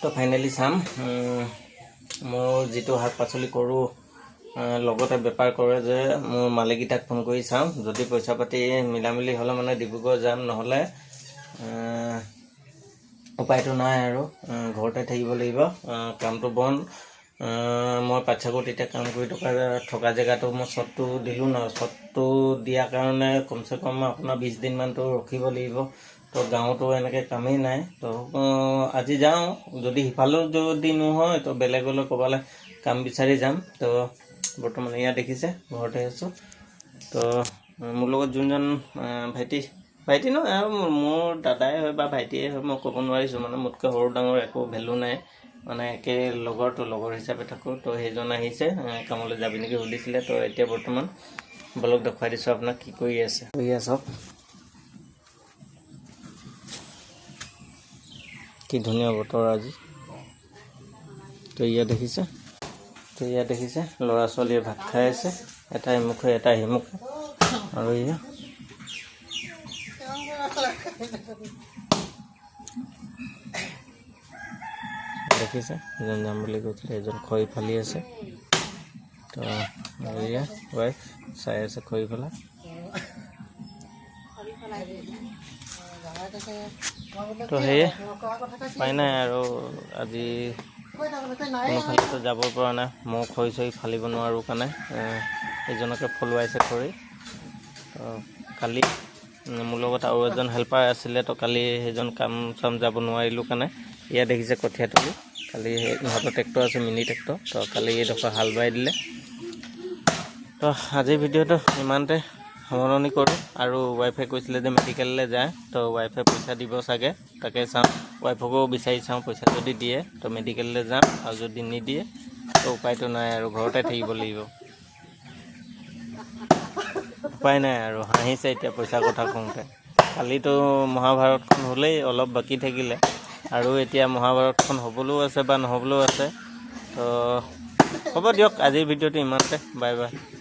তো ফাইনেলি চাম মোৰ যিটো শাক পাচলি কৰোঁ লগতে বেপাৰ কৰে যে মোৰ মালিককেইটাক ফোন কৰি চাওঁ যদি পইচা পাতি মিলামিলি হ'লে মানে ডিব্ৰুগড় যাম নহ'লে উপায়টো নাই আৰু ঘৰতে থাকিব লাগিব কামটো বন্ধ মই পাছাকোত এতিয়া কাম কৰি থকা জেগাটো মই শ্বটটো দিলোঁ ন শ্বটটো দিয়াৰ কাৰণে কমচে কম আপোনাৰ 20 দিনমানটো ৰখিব লাগিব তো গাঁৱতো এনেকৈ কামেই নাই তো আজি যাওঁ যদি সিফালেও যদি নহয় তো বেলেগলৈ ক'ৰবালৈ কাম বিচাৰি যাম তো বৰ্তমান এয়া দেখিছে ঘৰতে আছোঁ তো মোৰ লগত যোনজন ভাইটি নহয় আৰু মোৰ দাদাই হয় বা ভাইটিয়ে হয় মই ক'ব নোৱাৰিছোঁ মানে মোতকৈ সৰু ডাঙৰ একো ভেলু নাই মানে একে লগৰ হিচাপে থাকোঁ তো সেইজন আহিছে কামলৈ যাবি নেকি সুধিছিলে তো এতিয়া বৰ্তমান বলক দেখুৱাই দিছোঁ আপোনাক কি কৰি আছে চাওক কি ধুনীয়া বতৰ আজি তো ইয়াত দেখিছে ল'ৰা ছোৱালীয়ে ভাত খাই আছে এটা ইমুখে এটা সিমুখে আৰু ইয়া দেখিছে এজন যাম বুলি কৈছিলে এজন খৰি ফালি আছে তো এয়া ৱাইফ চাই আছে খৰি ফালা তো সেয়ে উপায় নাই আৰু আজি কোনোফালেতো যাব পৰা নাই মই খৰি চৰি ফালিব নোৱাৰোঁ কাৰণে এইজনকে ফলোৱাইছে খৰি তো কালি মোৰ লগত আৰু এজন হেল্পাৰ আছিলে তো কালি সেইজন কাম চাম যাব নোৱাৰিলোঁ কাৰণে ইয়াত দেখিছে কঠীয়া তুলি কালি ইহঁতৰ ট্ৰেক্টৰ আছে মিনি ট্ৰেক্টৰ তো কালি এইডোখৰ হাল বাই দিলে তো আজিৰ ভিডিঅ'টো ইমানতে সামৰণি কৰোঁ আৰু ৱাইফে কৈছিলে যে মেডিকেললৈ যায় তো ৱাইফে পইচা দিব চাগে তাকে চাওঁ ৱাইফকো বিচাৰি চাওঁ পইচা যদি দিয়ে তো মেডিকেললৈ যাম আৰু যদি নিদিয়ে তো উপায়টো নাই আৰু ঘৰতে থাকিব লাগিব উপায় নাই আৰু হাঁহিছে এতিয়া পইচাৰ কথা কওঁতে কালিতো মহাভাৰতখন হ'লেই অলপ বাকী থাকিলে আৰু এতিয়া মহাভাৰতখন হ'বলৈও আছে বা নহ'বলৈও আছে তো হ'ব দিয়ক আজিৰ ভিডিঅ'টো ইমানতে বাই বাই